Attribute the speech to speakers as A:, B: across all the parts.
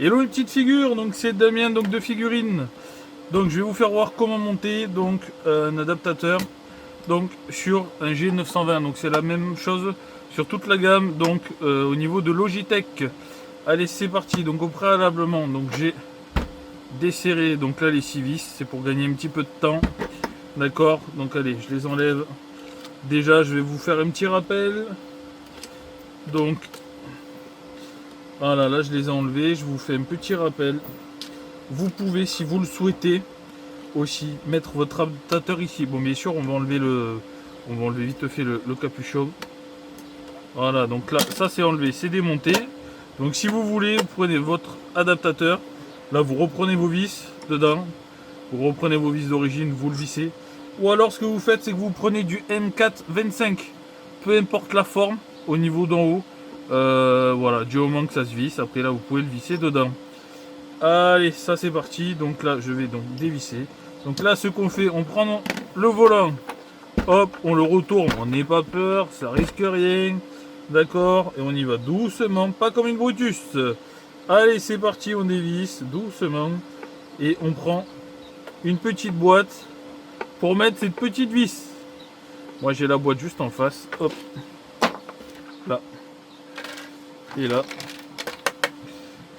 A: Hello les petites figures, donc c'est Damien donc de Figurines. Donc je vais vous faire voir comment monter donc un adaptateur donc sur un G920. Donc c'est la même chose sur toute la gamme donc au niveau de Logitech. Allez c'est parti. Donc au préalablement donc j'ai desserré donc là les 6 vis, c'est pour gagner un petit peu de temps. D'accord, donc allez je les enlève. Déjà je vais vous faire un petit rappel. Donc voilà, là je les ai enlevés, je vous fais un petit rappel. Vous pouvez, si vous le souhaitez, aussi mettre votre adaptateur ici. Bon, bien sûr, on va enlever vite fait le capuchon. Voilà, donc là, ça c'est enlevé, c'est démonté. Donc si vous voulez, vous prenez votre adaptateur. Là, vous reprenez vos vis dedans. Vous reprenez vos vis d'origine, vous le vissez. Ou alors, ce que vous faites, c'est que vous prenez du M425. Peu importe la forme, au niveau d'en haut. Voilà, du moment que ça se visse. Après, là, vous pouvez le visser dedans. Allez, ça c'est parti. Donc là, je vais donc dévisser. Donc là, ce qu'on fait, on prend le volant. Hop, on le retourne. On n'est pas peur, ça risque rien. D'accord. Et on y va doucement, pas comme une Brutus. Allez, c'est parti, on dévisse doucement. Et on prend une petite boîte pour mettre cette petite vis. Moi, j'ai la boîte juste en face. Hop. Là. Et là.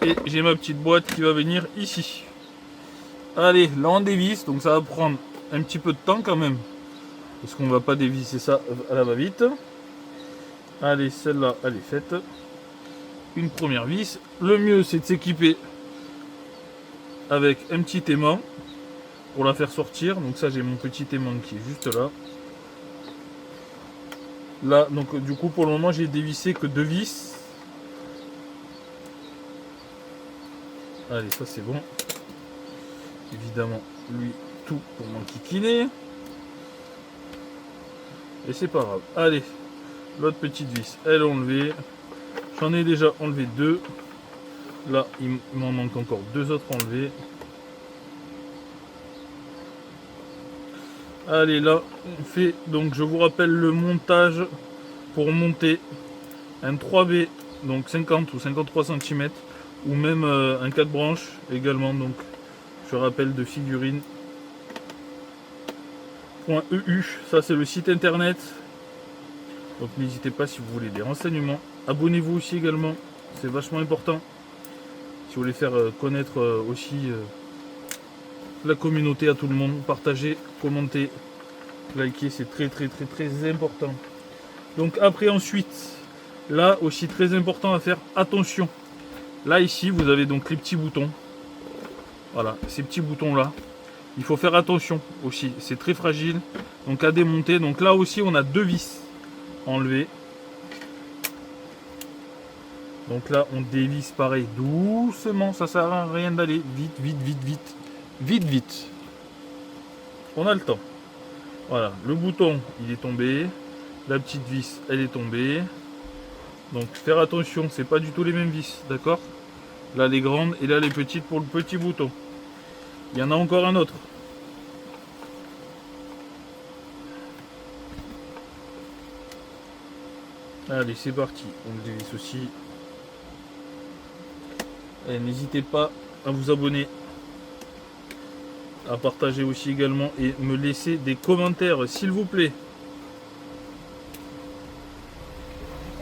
A: Et j'ai ma petite boîte qui va venir ici. Allez, là on dévisse, donc ça va prendre un petit peu de temps quand même. Parce qu'on va pas dévisser ça à la va-vite. Allez, celle-là, elle est faite. Une première vis. Le mieux, c'est de s'équiper avec un petit aimant pour la faire sortir. Donc ça, j'ai mon petit aimant qui est juste là. Là, donc du coup, pour le moment, j'ai dévissé que 2 vis. Allez, ça c'est bon. Évidemment, lui, tout pour mon kikiner. Et c'est pas grave. Allez, l'autre petite vis, elle est enlevée. J'en ai déjà enlevé 2. Là, il m'en manque encore 2 autres enlevés. Allez, là, on fait, donc je vous rappelle le montage pour monter un 3B, donc 50 ou 53 cm, ou même un 4 branches également, donc je rappelle de figurines. .eu, ça c'est le site internet. Donc n'hésitez pas si vous voulez des renseignements. Abonnez-vous aussi également, c'est vachement important. Si vous voulez faire connaître aussi la communauté à tout le monde, partagez, commentez, likez, c'est très important. Donc après ensuite, là aussi très important à faire attention. Là ici vous avez donc les petits boutons. Voilà, ces petits boutons là. Il faut faire attention aussi, c'est très fragile. Donc à démonter. Donc là aussi on a 2 vis enlevées. Donc là on dévisse pareil doucement, ça sert à rien d'aller vite. On a le temps. Voilà, le bouton il est tombé, la petite vis elle est tombée. Donc faire attention, c'est pas du tout les mêmes vis, d'accord? Là les grandes et là les petites pour le petit bouton. Il y en a encore un autre. Allez, c'est parti. On le dévisse aussi. N'hésitez pas à vous abonner, à partager aussi également et me laisser des commentaires s'il vous plaît.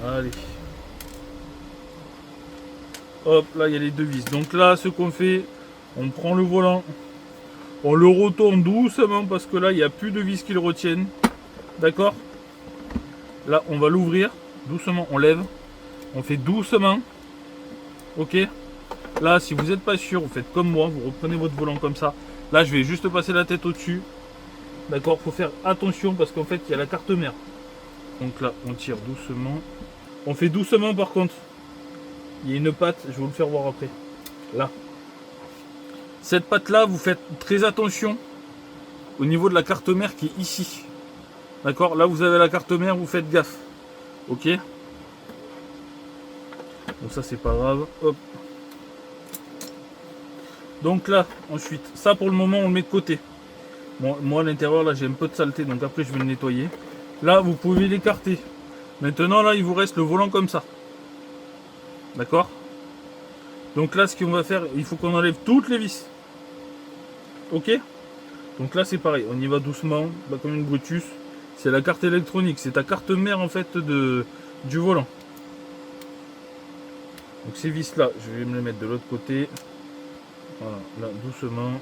A: Allez. Hop, là il y a les 2 vis. Donc là, ce qu'on fait, on prend le volant, on le retourne doucement parce que là, il n'y a plus de vis qui le retiennent. D'accord? Là, on va l'ouvrir doucement, on lève, on fait doucement. Ok? Là, si vous n'êtes pas sûr, vous faites comme moi, vous reprenez votre volant comme ça. Là, je vais juste passer la tête au-dessus. D'accord? Faut faire attention parce qu'en fait, il y a la carte mère. Donc là, on tire doucement. On fait doucement par contre. Il y a une patte, je vais vous le faire voir après. Là. Cette patte là, vous faites très attention au niveau de la carte mère qui est ici. D'accord? Là, vous avez la carte mère, vous faites gaffe. Ok? Donc ça, c'est pas grave. Hop. Donc là, ensuite, ça pour le moment, on le met de côté. Bon, moi, à l'intérieur, là, j'ai un peu de saleté, donc après, je vais le nettoyer. Là, vous pouvez l'écarter. Maintenant, là, il vous reste le volant comme ça. D'accord? Donc là, ce qu'on va faire, il faut qu'on enlève toutes les vis. Ok? Donc là, c'est pareil, on y va doucement, comme une Brutus. C'est la carte électronique, c'est ta carte mère en fait du volant. Donc ces vis là, je vais me les mettre de l'autre côté. Voilà, là, doucement.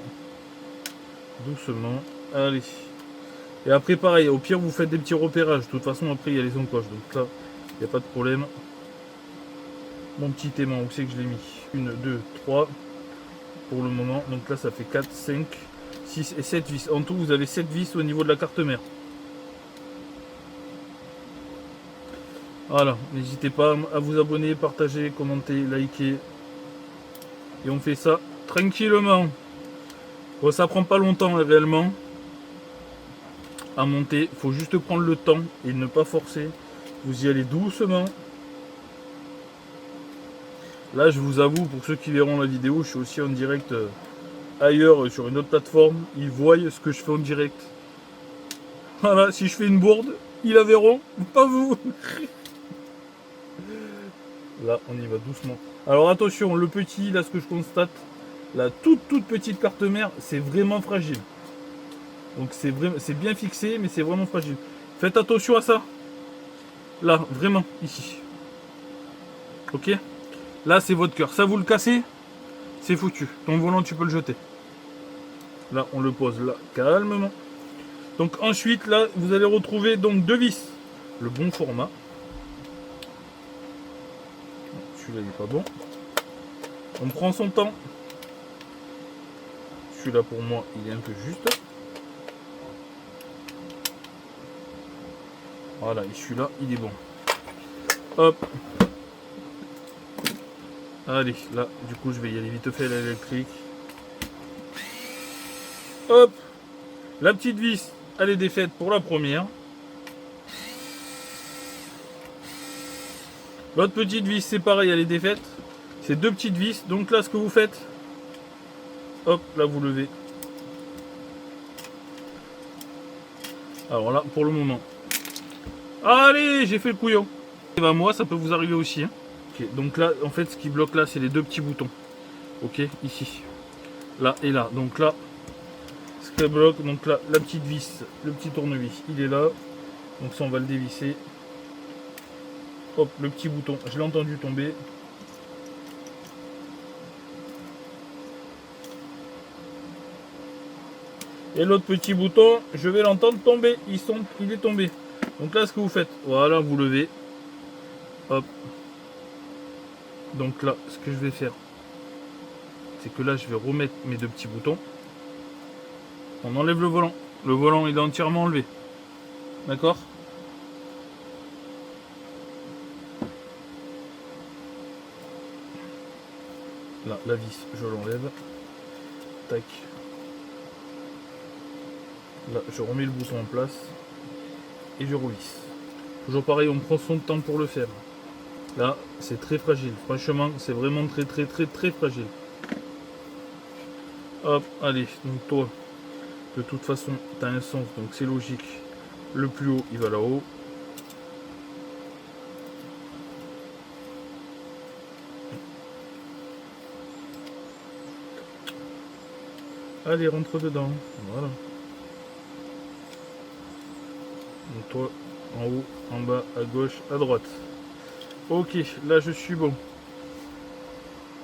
A: Doucement. Allez. Et après, pareil, au pire, vous faites des petits repérages. De toute façon, après, il y a les encoches. Donc là, il n'y a pas de problème. Mon petit aimant, où c'est que je l'ai mis? 1, 2, 3 pour le moment. Donc là, ça fait 4, 5, 6 et 7 vis. En tout, vous avez 7 vis au niveau de la carte mère. Voilà, n'hésitez pas à vous abonner, partager, commenter, liker. Et on fait ça tranquillement. Bon, ça prend pas longtemps réellement à monter. Il faut juste prendre le temps et ne pas forcer. Vous y allez doucement. Là, je vous avoue, pour ceux qui verront la vidéo, je suis aussi en direct ailleurs sur une autre plateforme. Ils voient ce que je fais en direct. Voilà, si je fais une bourde, ils la verront, pas vous. Là, on y va doucement. Alors attention, le petit, là, ce que je constate, la toute petite carte mère, c'est vraiment fragile. Donc c'est bien fixé, mais c'est vraiment fragile. Faites attention à ça. Là, vraiment, ici. Ok? Là, c'est votre cœur. Ça, vous le cassez, c'est foutu. Ton volant, tu peux le jeter. Là, on le pose là, calmement. Donc ensuite, là, vous allez retrouver donc 2 vis. Le bon format. Celui-là, il n'est pas bon. On prend son temps. Celui-là, pour moi, il est un peu juste. Voilà, et celui-là, il est bon. Hop. Allez, là, du coup, je vais y aller vite fait à l'électrique. Hop. La petite vis, elle est défaite pour la première. L'autre petite vis, c'est pareil, elle est défaite. C'est 2 petites vis. Donc là, ce que vous faites, hop, là, vous levez. Alors là, pour le moment. Allez, j'ai fait le couillon. Et ben moi, ça peut vous arriver aussi. Hein. Okay, donc là, en fait, ce qui bloque là, c'est les 2 petits boutons. Ok, ici. Là et là. Donc là, ce qui bloque, donc là, la petite vis, le petit tournevis, il est là. Donc ça, on va le dévisser. Hop, le petit bouton, je l'ai entendu tomber. Et l'autre petit bouton, je vais l'entendre tomber. Il est tombé. Donc là, ce que vous faites, voilà, vous levez. Hop. Donc là, ce que je vais faire, c'est que là, je vais remettre mes 2 petits boutons. On enlève le volant. Le volant, il est entièrement enlevé. D'accord ? Là, la vis, je l'enlève. Tac. Là, je remets le bouton en place. Et je revisse. Toujours pareil, on prend son temps pour le faire. Là, c'est très fragile. Franchement, c'est vraiment très fragile. Hop, allez. Donc toi, de toute façon, tu as un sens. Donc c'est logique. Le plus haut, il va là-haut. Allez, rentre dedans. Voilà. Donc toi, en haut, en bas, à gauche, à droite. Ok, là je suis bon.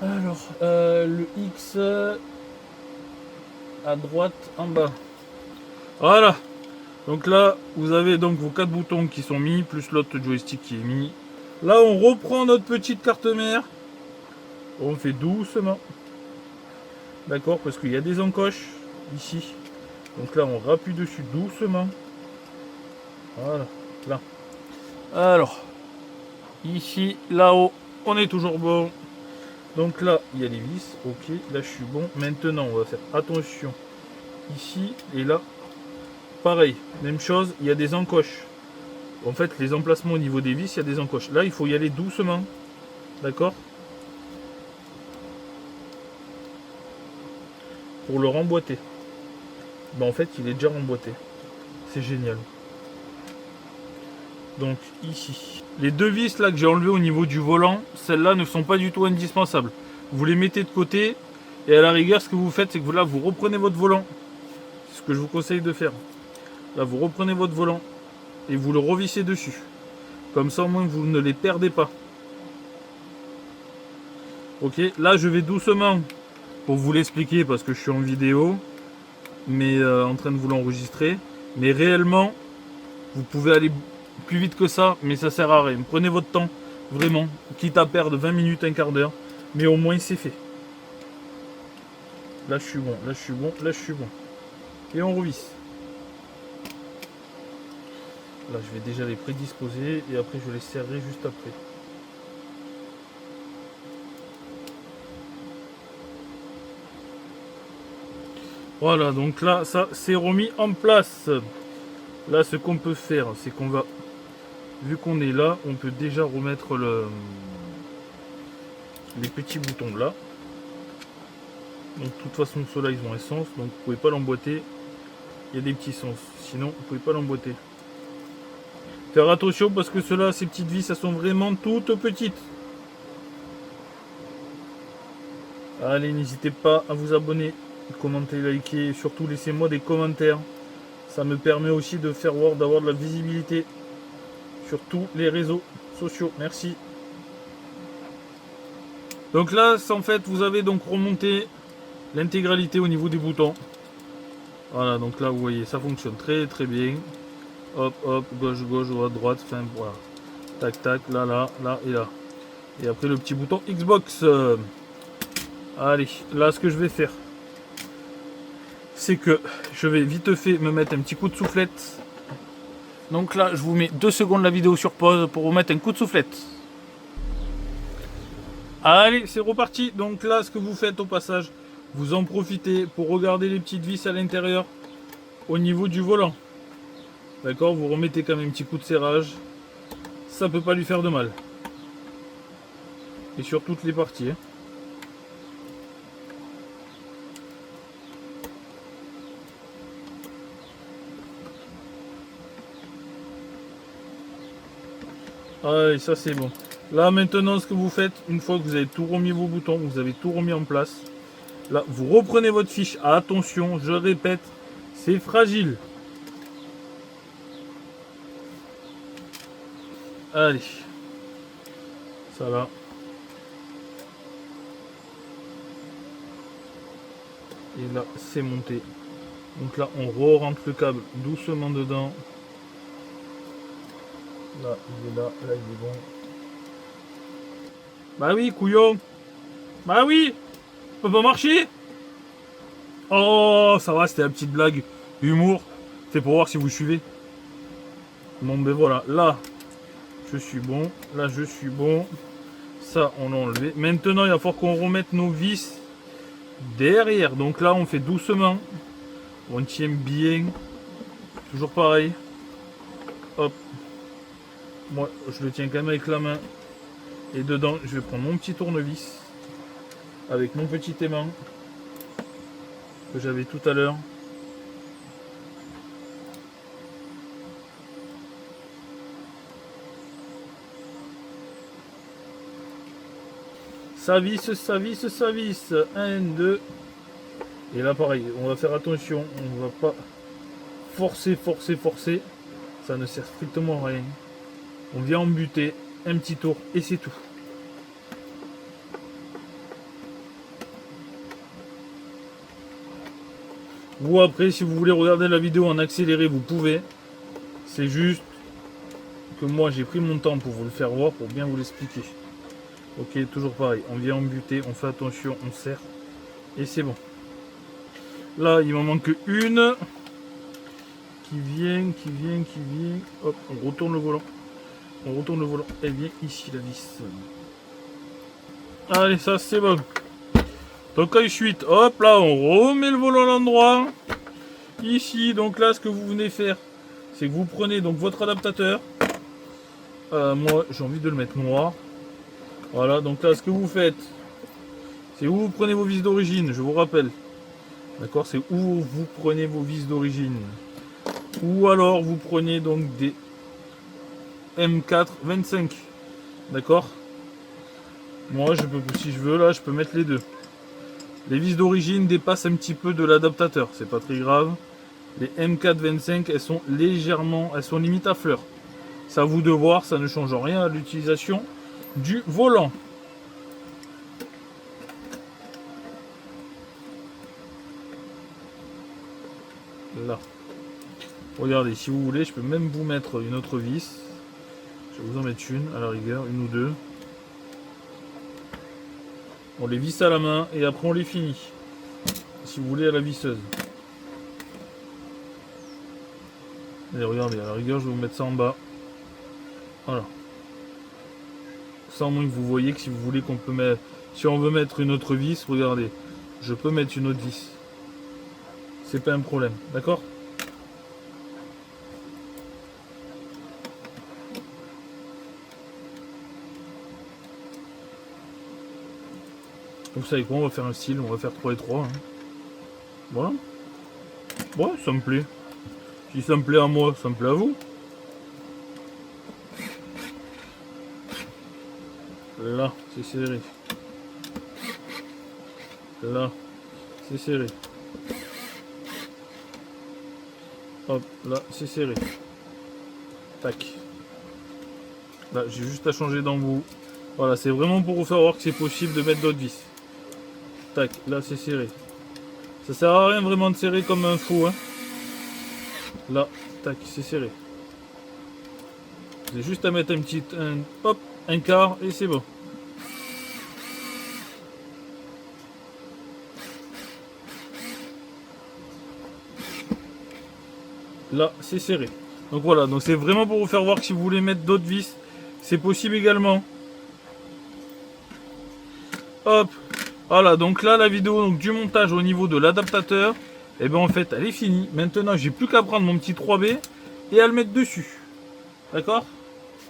A: Alors, le X à droite, en bas. Voilà. Donc là, vous avez donc vos 4 boutons qui sont mis, plus l'autre joystick qui est mis. Là, on reprend notre petite carte mère. On fait doucement. D'accord, parce qu'il y a des encoches ici. Donc là, on rappuie dessus doucement. Voilà, là. Alors, ici, là-haut, on est toujours bon. Donc là, il y a les vis. Ok, là, je suis bon. Maintenant, on va faire attention. Ici et là, pareil, même chose, il y a des encoches. En fait, les emplacements au niveau des vis, il y a des encoches. Là, il faut y aller doucement. D'accord ? Pour le remboîter. Ben, en fait, il est déjà remboîté. C'est génial. Donc, ici. Les 2 vis là que j'ai enlevées au niveau du volant, celles-là ne sont pas du tout indispensables. vous les mettez de côté. Et à la rigueur, ce que vous faites, c'est que là, vous reprenez votre volant. C'est ce que je vous conseille de faire. Là, vous reprenez votre volant et vous le revissez dessus. Comme ça, au moins, vous ne les perdez pas. Ok, là, je vais doucement pour vous l'expliquer parce que je suis en vidéo, mais en train de vous l'enregistrer. Mais réellement, vous pouvez aller plus vite que ça, mais ça sert à rien. Prenez votre temps, vraiment, quitte à perdre 20 minutes, un quart d'heure, mais au moins c'est fait. Là, je suis bon, là, je suis bon, là, je suis bon. Et on revisse. Là, je vais déjà les prédisposer et après, je les serrerai juste après. Voilà, donc là, ça c'est remis en place. Là, ce qu'on peut faire, c'est qu'on va, vu qu'on est là, on peut déjà remettre les petits boutons là. Donc, de toute façon, ceux-là, ils ont un sens, donc vous pouvez pas l'emboîter. Il y a des petits sens, sinon, vous pouvez pas l'emboîter. Faire attention parce que ceux-là, ces petites vis, elles sont vraiment toutes petites. Allez, n'hésitez pas à vous abonner, commenter, liker, et surtout laissez-moi des commentaires. Ça me permet aussi de faire voir, d'avoir de la visibilité sur tous les réseaux sociaux. Merci. Donc là, en fait, vous avez donc remonté l'intégralité au niveau des boutons. Voilà, donc là, vous voyez, ça fonctionne très très bien. Hop, hop, gauche, gauche, droite, droite, enfin, voilà. Tac, tac, là, là, là et là. Et après, le petit bouton Xbox. Allez, là, ce que je vais faire, c'est que je vais vite fait me mettre un petit coup de soufflette. Donc là, je vous mets 2 secondes la vidéo sur pause pour vous mettre un coup de soufflette. Allez, c'est reparti. Donc là, ce que vous faites au passage, vous en profitez pour regarder les petites vis à l'intérieur au niveau du volant. D'accord, vous remettez quand même un petit coup de serrage. Ça peut pas lui faire de mal. Et sur toutes les parties. Hein. Allez, ça c'est bon. Là maintenant, ce que vous faites, une fois que vous avez tout remis vos boutons, vous avez tout remis en place. Là, vous reprenez votre fiche. Attention, je répète, c'est fragile. Allez. Ça va. Et là, c'est monté. Donc là, on re-rentre le câble doucement dedans. Là, il est là, là, il est bon. Bah oui, couillon. Bah oui, ça peut pas marcher. Oh, ça va, c'était la petite blague. Humour. C'est pour voir si vous suivez. Bon, ben voilà, là, je suis bon. Là, je suis bon. Ça, on l'a enlevé. Maintenant, il va falloir qu'on remette nos vis derrière. Donc là, on fait doucement. On tient bien. Toujours pareil. Hop. Moi, je le tiens quand même avec la main. Et dedans, je vais prendre mon petit tournevis. Avec mon petit aimant. Que j'avais tout à l'heure. Ça visse, ça visse, ça visse. 1, 2. Et là, pareil, on va faire attention. On ne va pas forcer, forcer, forcer. Ça ne sert strictement à rien. On vient embuter un petit tour et c'est tout. Ou après, si vous voulez regarder la vidéo en accéléré, vous pouvez. C'est juste que moi, j'ai pris mon temps pour vous le faire voir, pour bien vous l'expliquer. Ok, toujours pareil. On vient embuter, on fait attention, on serre. Et c'est bon. Là, il m'en manque une. Qui vient. Hop, on retourne le volant. On retourne le volant. Elle vient ici, la vis. Allez, ça, c'est bon. Donc, ensuite, hop, là, on remet le volant à l'endroit. Ici, donc là, ce que vous venez faire, c'est que vous prenez donc votre adaptateur. Moi, j'ai envie de le mettre noir. Voilà, donc là, ce que vous faites, c'est où vous prenez vos vis d'origine, je vous rappelle. D'accord, c'est où vous prenez vos vis d'origine. Ou alors, vous prenez donc des M4 25. D'accord. Moi, je peux, si je veux, là, je peux mettre les deux. Les vis d'origine dépassent un petit peu de l'adaptateur, c'est pas très grave. Les M425, elles sont légèrement, elles sont limite à fleur. C'est à vous de voir, ça ne change rien à l'utilisation du volant. Là. Regardez, si vous voulez, je peux même vous mettre une autre vis. Je vais vous en mettre une, à la rigueur, une ou deux. On les visse à la main et après on les finit. Si vous voulez, à la visseuse. Et regardez, à la rigueur, je vais vous mettre ça en bas. Voilà. Ça, au moins que vous voyez que si vous voulez qu'on peut mettre... Si on veut mettre une autre vis, regardez. Je peux mettre une autre vis. C'est pas un problème, d'accord? Vous savez quoi, on va faire un style, on va faire 3 et 3. Hein. Voilà. Ouais, ça me plaît. Si ça me plaît à moi, ça me plaît à vous. Là, c'est serré. Là, c'est serré. Hop, là, c'est serré. Tac. Là, j'ai juste à changer d'embout. Voilà, c'est vraiment pour vous faire voir que c'est possible de mettre d'autres vis. Tac, là, c'est serré. Ça sert à rien vraiment de serrer comme un fou, hein. Là, tac, c'est serré. J'ai juste à mettre hop, un quart et c'est bon. Là, c'est serré. Donc voilà, donc c'est vraiment pour vous faire voir que si vous voulez mettre d'autres vis, c'est possible également. Hop, voilà, donc là la vidéo donc, du montage au niveau de l'adaptateur, et bien en fait elle est finie. Maintenant j'ai plus qu'à prendre mon petit 3B et à le mettre dessus. D'accord?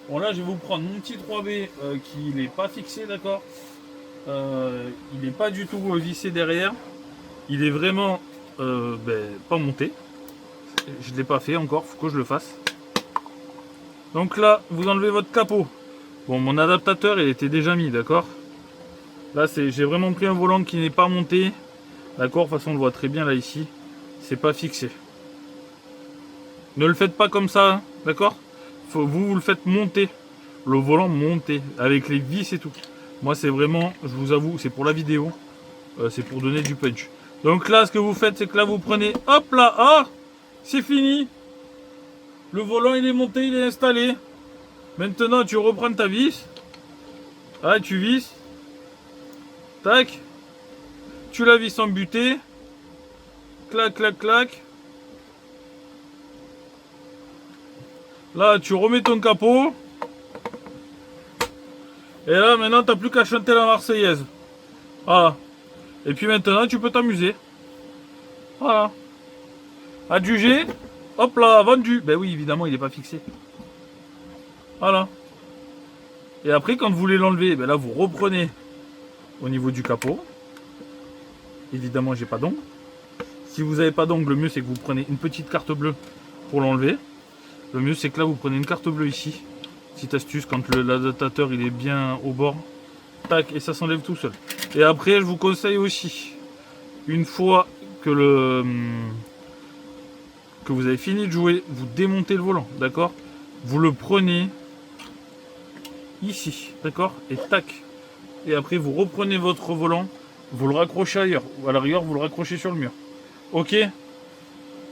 A: Bon là je vais vous prendre mon petit 3B qui n'est pas fixé, d'accord? Il n'est pas du tout vissé derrière. Il est vraiment pas monté. Je ne l'ai pas fait encore, faut que je le fasse. Donc là, vous enlevez votre capot. Bon, mon adaptateur, il était déjà mis, d'accord? Là, j'ai vraiment pris un volant qui n'est pas monté. D'accord? De toute façon, on le voit très bien là, ici. C'est pas fixé. Ne le faites pas comme ça, hein, d'accord? Vous le faites monter. Le volant monté, avec les vis et tout. Moi, c'est vraiment, je vous avoue, c'est pour la vidéo. C'est pour donner du punch. Donc là, ce que vous faites, c'est que là, vous prenez, hop là, ah! C'est fini. Le volant il est monté, il est installé. Maintenant tu reprends ta vis. Ah, tu visses. Tac. Tu la visses en butée. Clac, clac, clac. Là tu remets ton capot. Et là maintenant t'as plus qu'à chanter la Marseillaise. Voilà. Et puis maintenant tu peux t'amuser. Voilà. Adjugé, hop là, vendu. Ben oui, évidemment, il n'est pas fixé. Voilà. Et après, quand vous voulez l'enlever, ben là, vous reprenez au niveau du capot. Évidemment, j'ai pas d'ongle. Si vous n'avez pas d'ongle, le mieux, c'est que vous prenez une petite carte bleue pour l'enlever. Le mieux, c'est que là, vous prenez une carte bleue ici. Petite astuce, quand l'adaptateur, il est bien au bord. Tac, et ça s'enlève tout seul. Et après, je vous conseille aussi, une fois que vous avez fini de jouer, vous démontez le volant, d'accord? Vous le prenez ici, d'accord? Et tac. Et après, vous reprenez votre volant, vous le raccrochez ailleurs. Ou à l'arrière, vous le raccrochez sur le mur. Ok?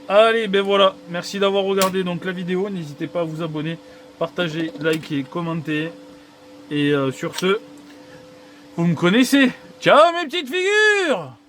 A: Allez, ben voilà. Merci d'avoir regardé donc la vidéo. N'hésitez pas à vous abonner, partager, liker, commenter. Et sur ce, vous me connaissez. Ciao mes petites figures!